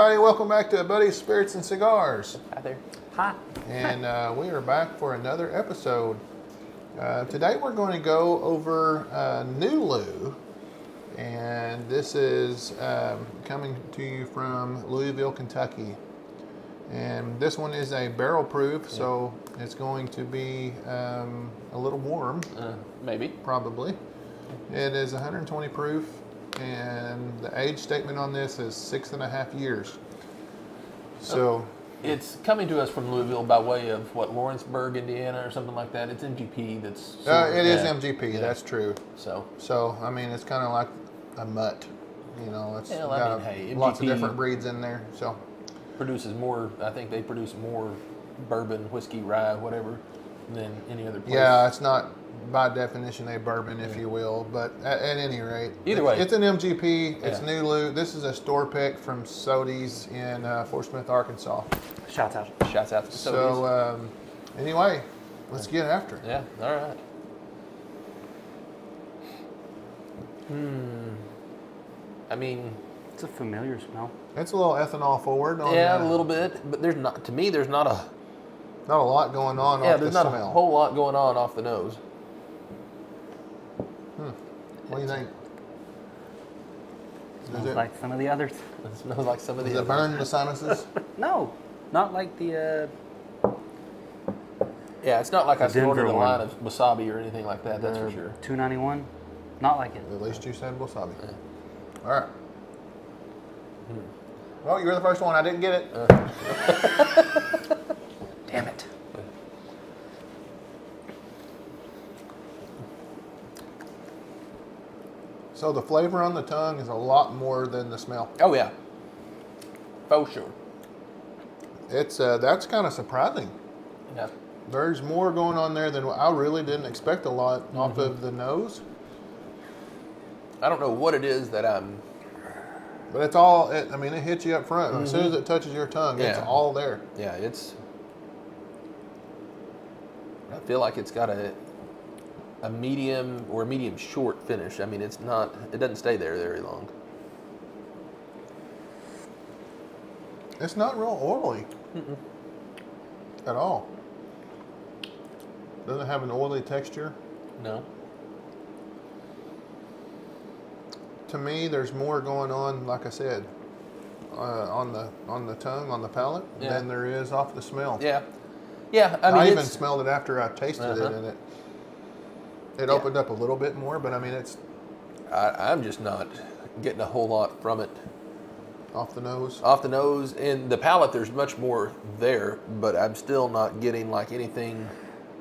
everybody, welcome back to Buddy's Spirits and Cigars. Hi there. Hi. And we are back for another episode. Today we're going to go over Nulu. And this is coming to you from Louisville, Kentucky. And this one is a barrel proof, so it's going to be a little warm. Maybe. Probably. It is 120 proof, and the age statement on this is 6.5 years. So it's coming to us from Louisville by way of what, Lawrenceburg, Indiana, or something like that. It's MGP. That's it is MGP. Yeah. That's true. So I mean, it's kind of like a mutt. You know, it's well, got hey, lots of MGP different breeds in there. So produces more. I think they produce more bourbon, whiskey, rye, whatever, than any other place. Yeah, it's not by definition a bourbon, if you will, but at any rate, either way, it's an MGP. It's Nulu. This is a store pick from Sodies in Fort Smith, Arkansas. Shouts out to Sodies. So anyway, let's get after it. Yeah. All right. I mean, it's a familiar smell. It's a little ethanol forward. A little bit, but there's not. To me, there's not a lot going on. Yeah, off there's the not smell. a whole lot going on off the nose. What do you think? Smells like some of the others. It smells like some of the Does it others. burn the sinuses? No, not like the. Yeah, it's not like I snorted Denver a one. line of wasabi or anything like that. That's for sure. 291, not like it. At least you said wasabi. Yeah. All right. Well, you were the first one. I didn't get it. Damn it. So the flavor on the tongue is a lot more than the smell. Oh yeah, for sure. It's that's kind of surprising. Yeah. There's more going on there than I really didn't expect a lot off of the nose. I don't know what it is that I'm. But it's all. I mean, it hits you up front. As soon as it touches your tongue, it's all there. Yeah, it's. I feel like it's got a medium or a medium short finish. I mean, it's not. It doesn't stay there very long. It's not real oily at all. Doesn't have an oily texture. No. To me, there's more going on, like I said, on the tongue, on the palate, than there is off the smell. Yeah. Yeah. I mean, I even smelled it after I tasted it, and it opened up a little bit more. But I mean, it's. I'm just not getting a whole lot from it. Off the nose? Off the nose. In the palate, there's much more there, but I'm still not getting like anything.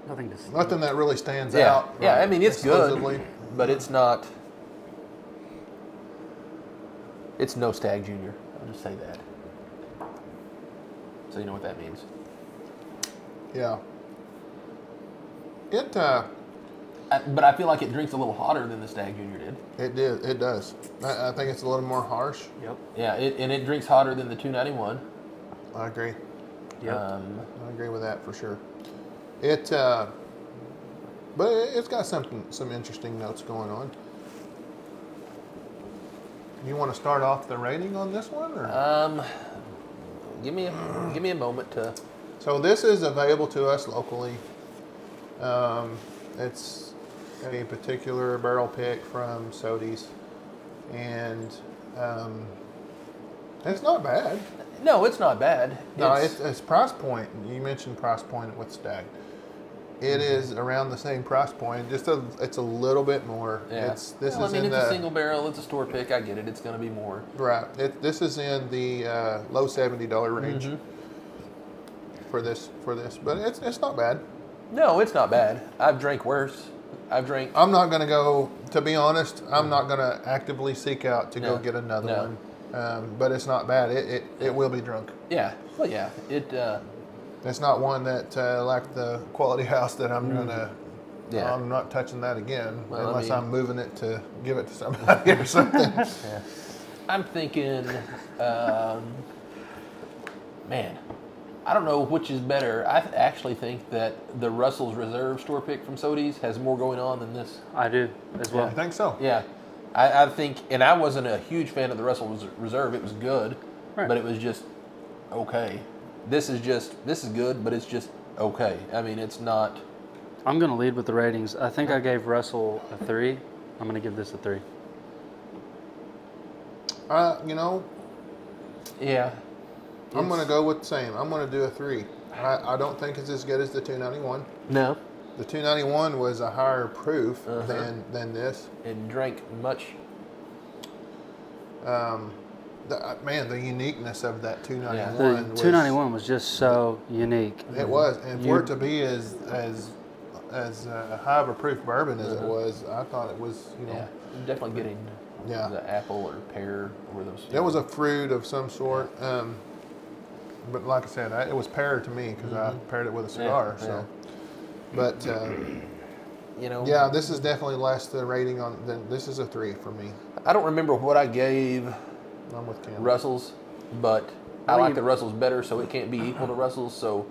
Nothing that really stands out. Yeah, I mean, it's exclusively. good, but it's not. It's no Stag Junior. I'll just say that. So you know what that means. Yeah. It. But I feel like it drinks a little hotter than the Stag Junior did. It did. It does. I think it's a little more harsh. Yep. Yeah, and it drinks hotter than the 291. I agree. Yep. I agree with that for sure. It. But it's got some interesting notes going on. You want to start off the rating on this one, or? Give me a moment to. So this is available to us locally. It's a particular barrel pick from Sodies, and it's not bad. No, it's not bad. No, it's price point. You mentioned price point with Stag. It is around the same price point. Just it's a little bit more. Yeah. It's a single barrel. It's a store pick. I get it. It's going to be more. Right. This is in the low $70 range for this. But it's not bad. No, it's not bad. I've drank worse. I'm not going to go. To be honest, I'm not going to actively seek out to go get another one. But it's not bad. It will be drunk. Yeah. Well, yeah. It's not one that like the Quality House that I'm gonna. Yeah. I'm not touching that again unless I'm moving it to give it to somebody or something. Yeah. I'm thinking, man, I don't know which is better. I actually think that the Russell's Reserve store pick from Sodies has more going on than this. I do as well. I think so. Yeah. I think, and I wasn't a huge fan of the Russell's Reserve. It was good, Right. but it was just okay. This is good, but it's just okay. I mean, it's not. I'm going to lead with the ratings. I think I gave Russell a 3. I'm going to give this a 3. You know, Yeah. I'm going to go with the same. I'm going to do a 3. I don't think it's as good as the 291. No. The 291 was a higher proof than this. It drank much. The uniqueness of that 291. The 291 was just so unique. It was, and for it to be as high of a proof bourbon as it was, I thought it was, Yeah. Definitely getting Yeah. the apple or pear or those. It was a fruit of some sort. But like I said, it was pear to me because I paired it with a cigar. Yeah, So, but you know. yeah, this is definitely less the rating on. This is a 3 for me. I don't remember what I gave I'm with Cam. Russell's, but I Well, like you- the Russell's better, so it can't be equal to Russell's. So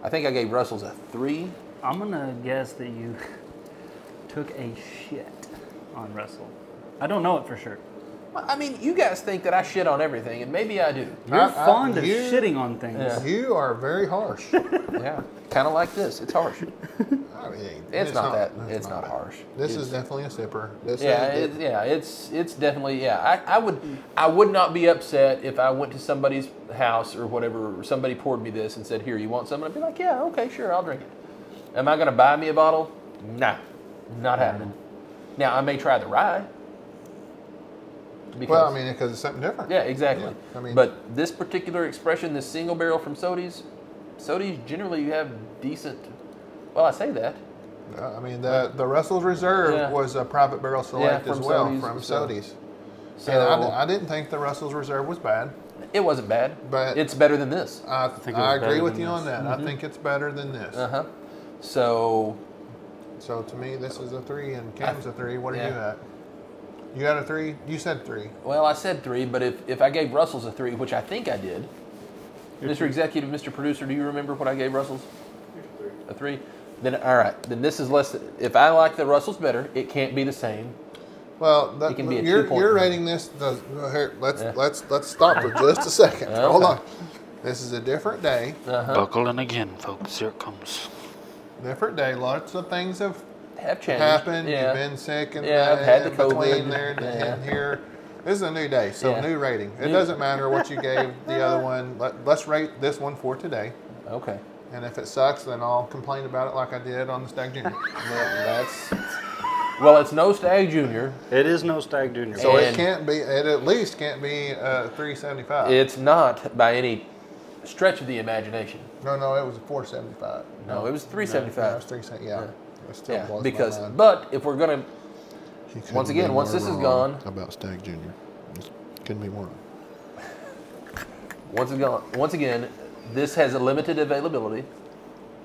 I think I gave Russell's a 3. I'm going to guess that you took a shit on Russell. I don't know it for sure. Well, I mean, you guys think that I shit on everything, and maybe I do. You're fond of you- shitting on things. Yeah. You are very harsh. Yeah, kind of like this. It's harsh. I mean, It's not that. it's It's not harsh. This It's- is definitely a sipper. This Yeah, it's definitely I would not be upset if I went to somebody's house or whatever, or somebody poured me this and said, "Here, you want some?" And I'd be like, "Yeah, okay, sure, I'll drink it." Am I going to buy me a bottle? Nah, not happening. Now I may try the rye. Because, well, I mean, because it's something different. yeah, exactly. Yeah, I mean- but this particular expression, this single barrel from Sodies generally you have decent. Well, I say that. I mean, the Russell's Reserve Yeah. was a private barrel select as from well Sodies, from so- Sodies. So And I didn't think the Russell's Reserve was bad. it wasn't bad, But- it's better than this. I think it was agree better with than you on this. that. I think it's better than this. So So to me, this is a 3, and Cam's a 3. What are Yeah. you at? You got a 3? You said 3. well, I said 3, but if I gave Russell's a 3, which I think I did, Mr. Executive, Mr. Producer, do you remember what I gave Russell's? A 3. Then all right. Then this is less. If I like the Russell's better, it can't be the same. Well, It can be a you're 2.9. rating this. Here, let's Yeah. let's stop for just a second. Okay. Hold on. This is a different day. Buckle in again, folks. Here it comes. Different day. Lots of things have Have changed. happened. Yeah. You've been sick and Yeah, I've had the in between COVID. there and, Yeah. and here. This is a new day, so Yeah. new rating. It New- doesn't matter what you gave the other one. Let's rate this one for today. Okay. And if it sucks, then I'll complain about it like I did on the Stag Junior. Well, it's no Stag Junior. It is no Stag Junior. So it And- can't be. It at least can't be 375. It's not by any stretch of the imagination. No, it was 475. No, it was Yeah, it 375. was 375. Yeah. It still Yeah, blows because my mind. but if we're gonna He couldn't once be again, once more this is wrong gone- about Stag Junior, couldn't be more. once again, this has a limited availability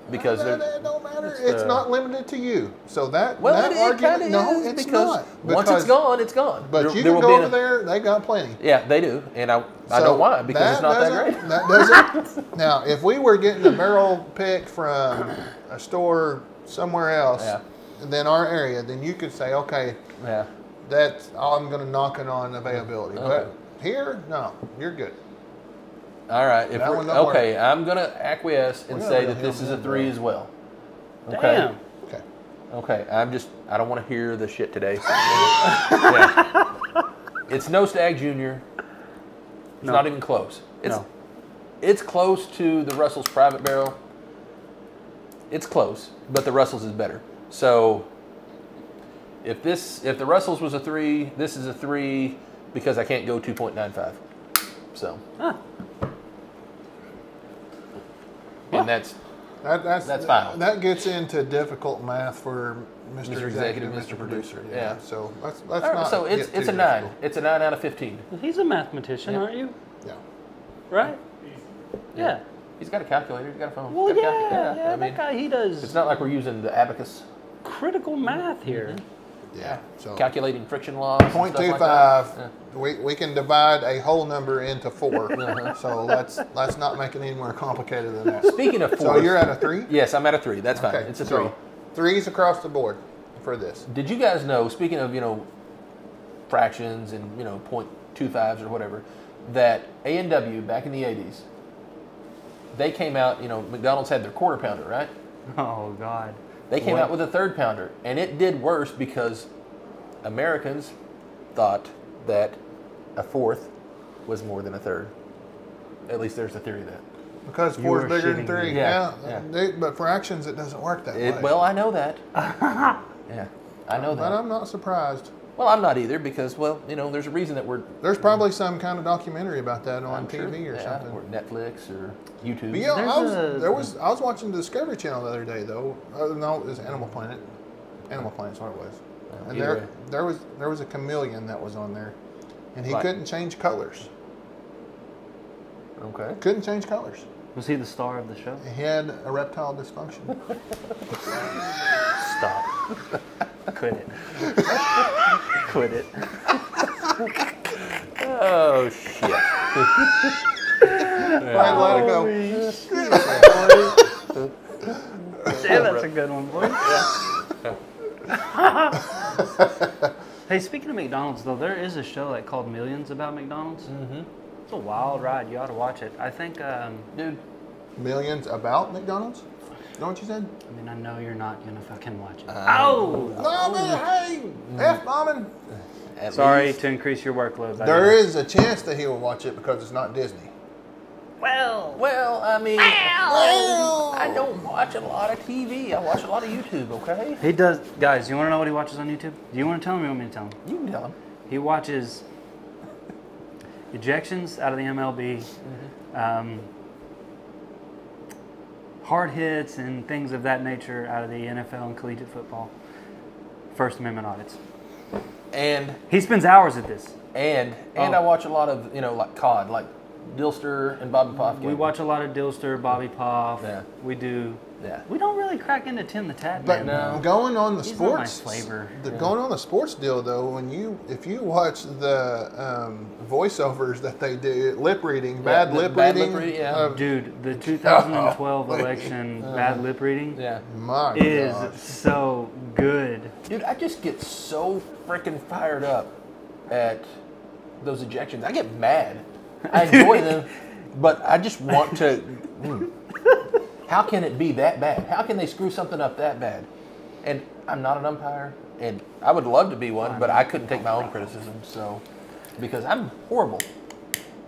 because No, they're- it don't matter. It's not limited to you. So that well, that it argument, kind no, of is it's because not. once it's Because- gone, it's gone. But There- you there can will go be over there. They got plenty. Yeah, they do, and I So know why because it's not that doesn't- great. That doesn't. Now, if we were getting a barrel pick from a store somewhere else, Yeah. than our area, then you could say, okay, Yeah. that's all I'm going to knock it on availability. Okay. But here, no, you're good. All right. If That we're, one don't okay, I'm gonna acquiesce and We're say gonna that this him is a in, 3 bro. as well. Okay. Damn. Okay. Okay. I don't want to hear the shit today. Yeah. It's no Stag Junior. It's No. not even close. No. It's close to the Russell's Private Barrel. It's close, but the Russell's is better. So if the Russell's was a 3, this is a 3 because I can't go 2.95. So. And that's That's final. That gets into difficult math for Mr. Mr. Executive, Mr. Producer. Yeah. Yeah. So let's all right, not. so it's get a too 9. difficult. It's a 9 out of 15. He's a mathematician, aren't you? Yeah. Right? Yeah. He's got a calculator. He's got a phone. Well, He's got a yeah, calculator. yeah, I that mean, guy, he does it's not like we're using the abacus, critical math here. Yeah. So calculating friction laws. and stuff like 0.25. that. We can divide a whole number into 4. So let's not make it any more complicated than that. Speaking of 4, So you're at a 3? yes, I'm at a 3. That's fine. Okay. It's a 3. So 3s across the board for this. Did you guys know? Speaking of fractions and 0.25s or whatever, that A&W back in the 80s, they came out, McDonald's had their quarter pounder, right? Oh, God. They came out with a third pounder, and it did worse because Americans thought that a fourth was more than a third. At least there's a theory of that. Because You 4 is were bigger than shitting 3. me. Yeah. But fractions, it doesn't work that way. Well, I know that. Yeah, I know But that. I'm not surprised. Well, I'm not either because, there's a reason that we're... There's probably some kind of documentary about that on I'm sure, TV or something. Or Netflix or YouTube. But yeah, There's I was watching the Discovery Channel the other day though. No, it was Animal Planet. Animal Planet's what it was. And either there was a chameleon that was on there, and he Right. couldn't change colors. Okay. Couldn't change colors. Was he the star of the show? He had erectile dysfunction. Stop. Quit it. Quit it. Oh, shit. Right, let it go. Yeah, that's a good one, boy. Hey, speaking of McDonald's, though, there is a show called Millions about McDonald's. Mm-hmm. It's a wild ride. You ought to watch it. I think, Dude. Millions about McDonald's? You know what you said? I know you're not going to fucking watch it. No, man, hey, F-bombing. At Sorry least- to increase your workload. There is a chance that he will watch it because it's not Disney. Well, I don't watch a lot of TV. I watch a lot of YouTube, okay? he does. Guys, you want to know what he watches on YouTube? Do you want to tell him or you want me to tell him? You can tell him. He watches ejections out of the MLB, hard hits and things of that nature out of the NFL and collegiate football, First Amendment audits. And He spends hours at this. I watch a lot of, like COD, like Dilster and Bobby Poff. We watch a lot of Dilster, Bobby Poff. Yeah. We do. Yeah. We don't really crack into Tim the Tat But Man. No. going on the He's not my sports flavor. Going on the sports deal though, if you watch the voiceovers that they do, lip reading, bad lip reading, yeah. Dude, the 2012 election bad lip reading Yeah. my is gosh. so good. Dude, I just get so freaking fired up at those ejections. I get mad. I enjoy them, but I just want to... How can it be that bad? How can they screw something up that bad? And I'm not an umpire, and I would love to be one, but I couldn't take my own criticism, so... Because I'm horrible.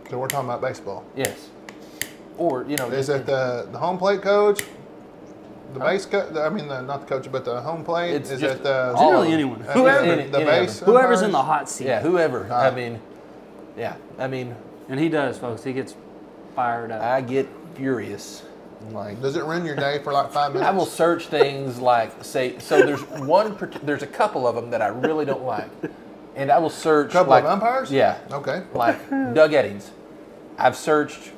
So we're talking about baseball. Yes. Or, Is it the home plate coach? The base coach? Not the coach, but the home plate? It's Is just it the... all Generally of them. anyone. Whoever- the base Whoever's in the umpires? hot seat. Yeah, whoever. Ah. And he does, folks. He gets fired up. I get furious. Like, Does it ruin your day for like 5 minutes? I will search things like, there's a couple of them that I really don't like. And I will search Couple of umpires? Yeah. Okay. Like Doug Eddings. I've searched,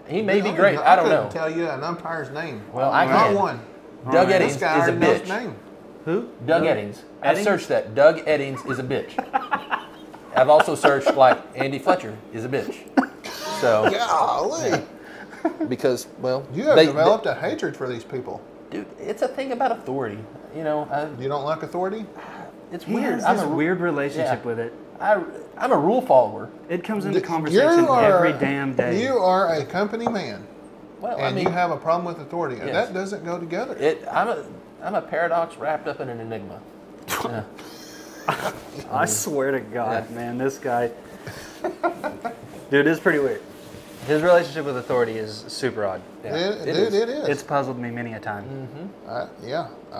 he may be great, I don't know. couldn't tell you an umpire's name. Well, I Not can. one. Doug Alright. Eddings This guy is a already knows his bitch. name. Who? Doug Eddings. I've Eddings? searched that. Doug Eddings is a bitch. I've also searched like Andy Fletcher is a bitch. So, Golly. because, well, You have they- developed a hatred for these people. dude, it's a thing about authority. You don't like authority? It's He weird. has I'm this a weird relationship yeah. with it. I'm a rule follower. It comes into You conversation are- every damn day. You are a company man, Well, and you have a problem with authority. And Yes. that doesn't go together. I'm a paradox wrapped up in an enigma. Yeah. I swear to God, Yeah. man, this guy. Dude, it's pretty weird. His relationship with authority is super odd. Yeah. It is. It's puzzled me many a time. I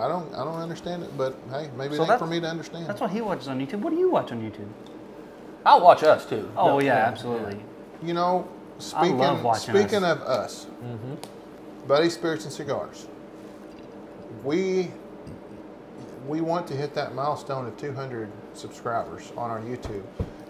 don't understand it, but hey, maybe So it ain't that's- for me to understand. That's what he watches on YouTube. What do you watch on YouTube? I'll watch us too. Oh, No, yeah, absolutely. You know, speaking love watching speaking us. of us, Buddy Spirits and Cigars, we want to hit that milestone of 200 subscribers on our YouTube.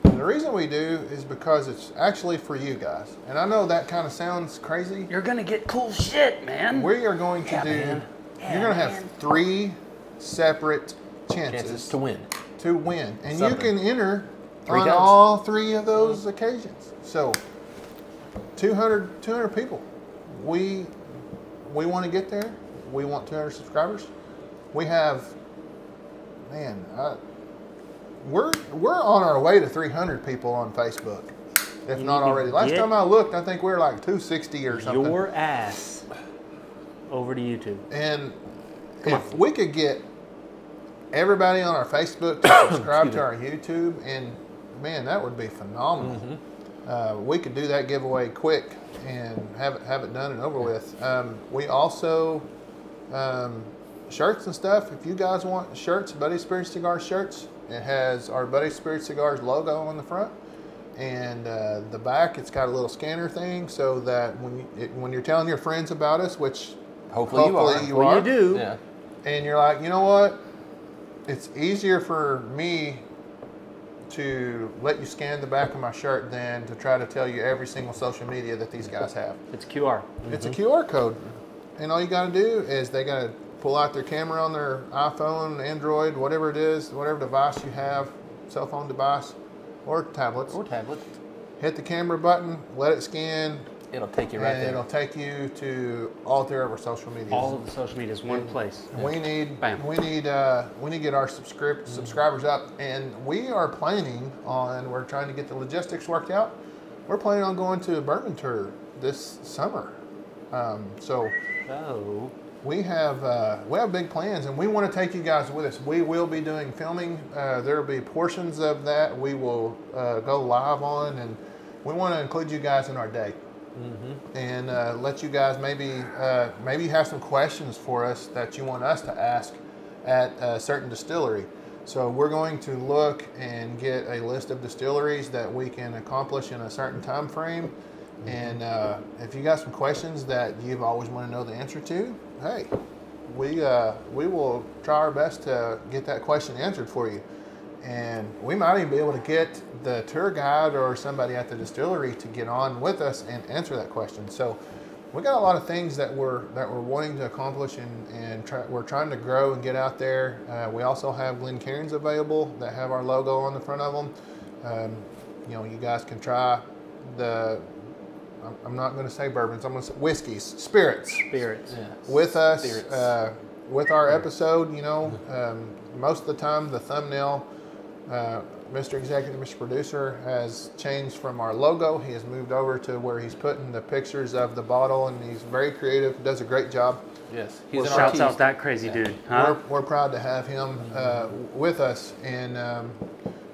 And the reason we do is because it's actually for you guys. And I know that kind of sounds crazy. You're going to get cool shit, man. We are going to Yeah, do, man. you're going to have 3 separate chances chances to win. to win. And Something. you can enter 3 on times. all 3 of those occasions. So 200 people. We want to get there. We want 200 subscribers. We have, man, we're on our way to 300 people on Facebook. if not already. Last time I looked, I think we were like 260 or something. Your ass over to YouTube. And if we could get everybody on our Facebook to subscribe to our YouTube, and man, that would be phenomenal. We could do that giveaway quick and have it done and over with. We also shirts and stuff. If you guys want shirts, Buddy Spirit Cigars shirts, it has our Buddy Spirit Cigars logo on the front, and the back it's got a little scanner thing so that when you're telling your friends about us, which hopefully you are, you do, yeah. And you're like, you know what? It's easier for me to let you scan the back of my shirt than to try to tell you every single social media that these guys have. It's QR. It's a QR code. And all you got to do is they got to pull out their camera on their iPhone, Android, whatever it is, whatever device you have, cell phone device, or tablets. Hit the camera button, let it scan. It'll take you right there. It'll take you to all three of our social media. All of the social media is one place. We need to get our subscribers up, and we are planning on. We're trying to get the logistics worked out. We're planning on going to a bourbon tour this summer. We have big plans, and we want to take you guys with us. We will be doing filming. There will be portions of that we will go live on, and we want to include you guys in our day. And let you guys maybe have some questions for us that you want us to ask at a certain distillery. So we're going to look and get a list of distilleries that we can accomplish in a certain time frame. And if you got some questions that you've always wanted to know the answer to, hey, we will try our best to get that question answered for you. And we might even be able to get the tour guide or somebody at the distillery to get on with us and answer that question. So we got a lot of things that we're wanting to accomplish, and we're trying to grow and get out there. We also have Glencairns available that have our logo on the front of them. You guys can try I'm not going to say bourbons. I'm going to say whiskeys, spirits. Yes. With us, with our episode. Most of the time the thumbnail, Mr. Executive, Mr. Producer, has changed from our logo. He has moved over to where he's putting the pictures of the bottle, and he's very creative. Does a great job. Yes, shouts out that crazy dude. Huh? We're proud to have him with us, and.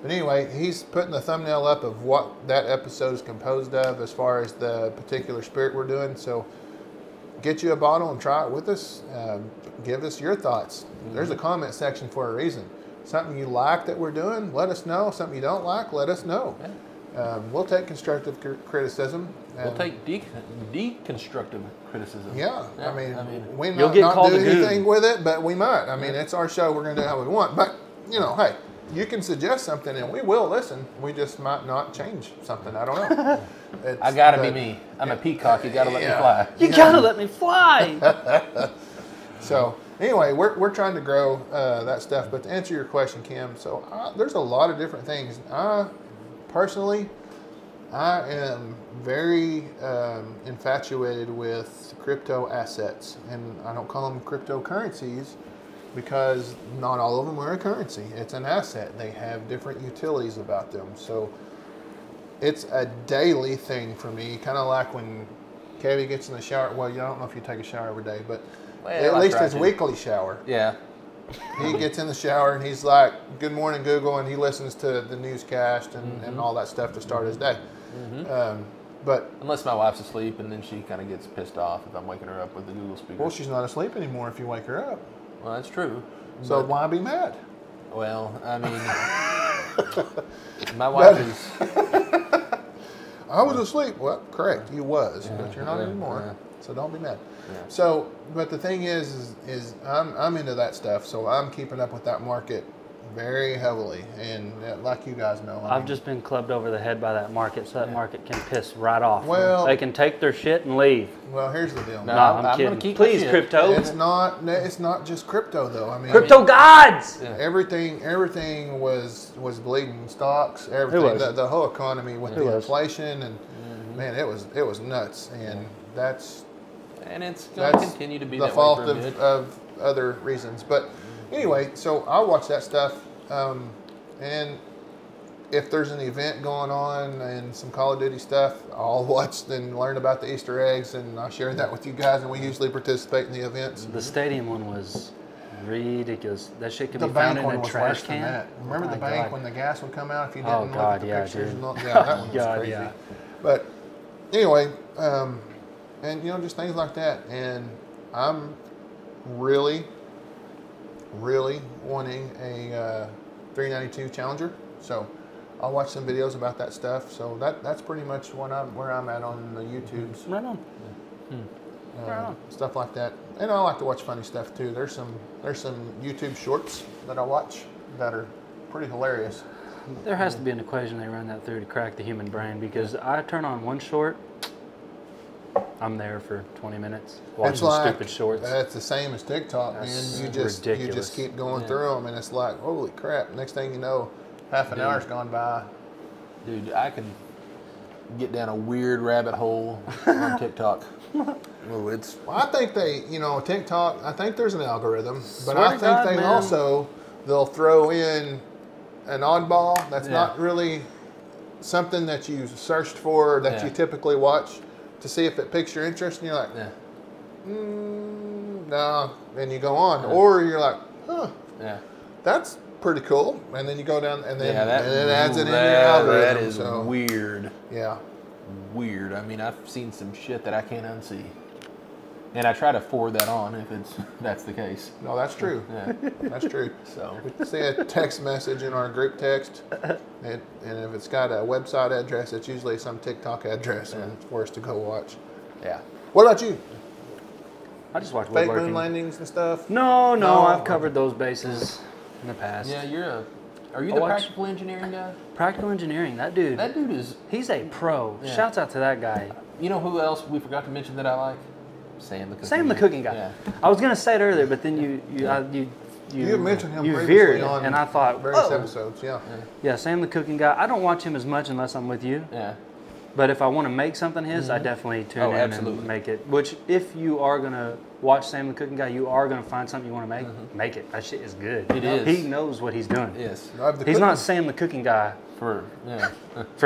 But anyway, he's putting the thumbnail up of what that episode is composed of as far as the particular spirit we're doing. So get you a bottle and try it with us. Give us your thoughts. There's a comment section for a reason. Something you like that we're doing, let us know. Something you don't like, let us know. We'll take constructive criticism. We'll take deconstructive criticism. Yeah. I mean we you'll might get not called do a goon. anything with it, but we might. I mean, it's our show. We're going to do how we want. But, hey. You can suggest something, and we will listen. We just might not change something. I don't know. I gotta be me. I'm a peacock. You gotta let me fly. You gotta let me fly. So anyway, we're trying to grow that stuff. But to answer your question, Kim, so there's a lot of different things. Personally, I am very infatuated with crypto assets, and I don't call them cryptocurrencies, because not all of them are a currency. It's an asset. They have different utilities about them. So it's a daily thing for me, kind of like when Kevin gets in the shower. Well, I don't know if you take a shower every day, but at least his weekly shower. Yeah. He gets in the shower and he's like, "Good morning, Google," and he listens to the newscast and all that stuff to start his day. But unless my wife's asleep, and then she kind of gets pissed off if I'm waking her up with the Google speaker. Well, she's not asleep anymore if you wake her up. Well, that's true. So why be mad? Well, I mean, my wife is. I was asleep. Well, correct, you was, but you're not anymore. Yeah. So don't be mad. Yeah. So, but the thing is I'm into that stuff, so I'm keeping up with that market very heavily, and like you guys know, I've just been clubbed over the head by that market, so that market can piss right off. Well, they can take their shit and leave. Well, here's the deal. No, I'm kidding. Please, crypto. It's not just crypto though. I mean, crypto gods. Everything was bleeding. Stocks, everything. The whole economy with the inflation, and man, it was nuts, and that's going to continue to be the that fault way for a bit. of other reasons, but. Anyway, so I watch that stuff, and if there's an event going on and some Call of Duty stuff, I'll watch and learn about the Easter eggs, and I'll share that with you guys, and we usually participate in the events. The stadium one was ridiculous. That shit could The be found bank in one a was trash worse than can. that. Remember the my bank God. when the gas would come out if you Oh, didn't look God, at the yeah, pictures? dude. Yeah, that one was God, crazy. yeah. But anyway, and just things like that. And I'm really wanting a 392 Challenger. So I'll watch some videos about that stuff. So that's pretty much where I'm at on the YouTubes. Right on. Right on. Stuff like that. And I like to watch funny stuff too. There's some YouTube shorts that I watch that are pretty hilarious. There has to be an equation they run that through to crack the human brain, because I turn on one short, I'm there for 20 minutes watching It's like, stupid shorts. That's the same as TikTok, That's man. You just ridiculous. keep going through them, and it's like, holy crap! Next thing you know, half an hour's gone by. Dude, I can get down a weird rabbit hole on TikTok. Oh, it's. Well, I think TikTok. I think there's an algorithm, but Swear I to think God, they man. also they'll throw in an oddball that's not really something that you searched for or that you typically watch to see if it piques your interest, and you're like, no, and you go on, or you're like, that's pretty cool, and then you go down, and then it adds it in your algorithm. That is so, weird. Yeah. Weird. I mean, I've seen some shit that I can't unsee, and I try to forward that on if that's the case. No, that's true. Yeah. That's true. So We see a text message in our group text, and if it's got a website address, it's usually some TikTok address for us to go watch. yeah. What about you? I just watch Fake woodworking. moon landings and stuff? No, No. I've covered those bases in the past. Yeah, are you the practical engineering guy? Practical engineering, that dude is. he's a pro. Yeah. Shouts out to that guy. You know who else we forgot to mention that I like? Sam the cooking. Sam the cooking guy. Yeah. I was gonna say it earlier, but then you mentioned him you previously veered, on and I thought, various oh. episodes. Yeah. Yeah, Sam the cooking guy. I don't watch him as much unless I'm with you. Yeah. But if I want to make something his, I definitely tune in absolutely. and make it. Which, if you are gonna watch Sam the cooking guy, you are gonna find something you want to make. Make it. That shit is good. It is. He knows what he's doing. Yes. He's not Sam the cooking guy For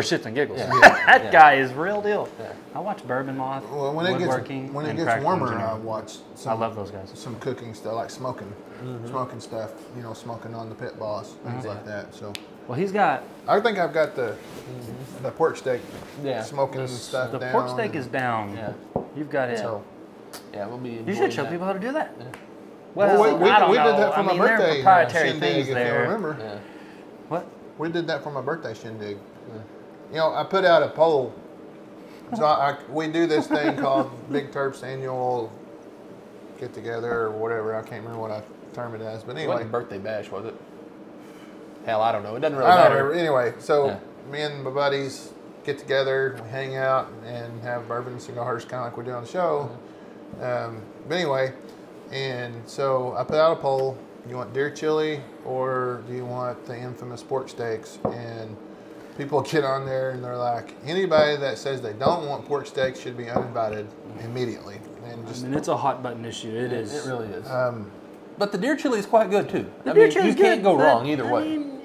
shit and giggles. Yeah. That guy is real deal. Yeah. I watch Bourbon Moth, Well, when woodworking, it and gets practical warmer, engineering. I watch. I love those guys. Some cooking stuff, like smoking stuff. Smoking on the pit boss, things like that. So Well, he's got I think I've got the pork steak Yeah. smoking stuff the down. pork steak is down. Yeah. You've got it. So Yeah, we'll be. You enjoying should show that. people how to do that. Yeah. Well, we I don't did know. that for I my mean, there are birthday proprietary shindig, things if there. you remember. Yeah. What? We did that for my birthday shindig. I put out a poll. So we do this thing called Big Terps Annual Get Together or whatever. I can't remember what I term it as, but It anyway. wasn't birthday bash, was it? Hell, I don't know. It doesn't really I don't matter. remember. Anyway, so Yeah. me and my buddies get together, we hang out, and have bourbon and cigars, kind of like we do on the show. But anyway, and so I put out a poll. You want deer chili or do you want the infamous pork steaks? And people get on there and they're like, anybody that says they don't want pork steaks should be uninvited immediately. And I just mean, it's a hot button issue. It is. It really is. um, But the deer chili is quite good too. The I deer mean, chili's you can't good, go but, wrong either I way. mean,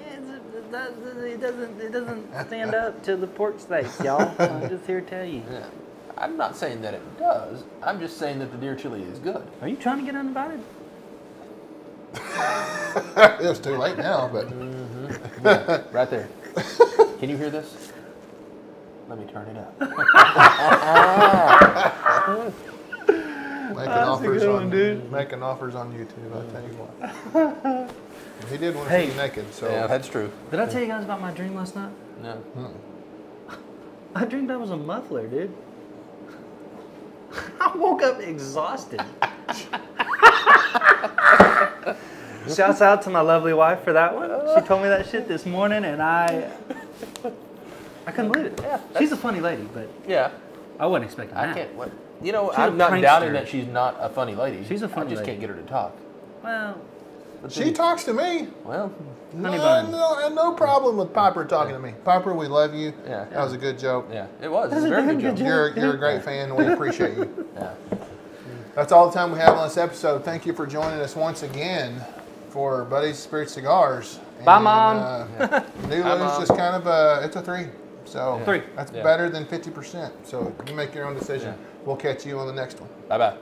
it doesn't stand up to the pork steaks, y'all. I'm just here to tell you. Yeah. I'm not saying that it does. I'm just saying that the deer chili is good. Are you trying to get uninvited? it was too late now, but Yeah, right there. Can you hear this? Let me turn it up. making offers on YouTube, I tell you what. He did want to see you naked, so Yeah, that's true. Did I tell you guys about my dream last night? No. I dreamed I was a muffler, dude. I woke up exhausted. Shouts out to my lovely wife for that one. She told me that shit this morning, and I couldn't believe it. Yeah, She's a funny lady, but Yeah. I wasn't expecting that. I can't. What? You know, She's a I'm not prankster. doubting that she's not a funny lady. She's a funny I just lady. can't get her to talk. Well, But she then- talks to me. Well, Honey bun. No problem with Piper talking to me. Piper, we love you. Yeah. That was a good joke. yeah, it was. It was a very good joke. You're a great fan, and we appreciate you. Yeah. That's all the time we have on this episode. Thank you for joining us once again for Buddy's Spirit Cigars. Bye, And, Mom. Nulu's just kind of it's a 3. So 3. that's better than 50%. So you make your own decision. Yeah. We'll catch you on the next one. Bye-bye.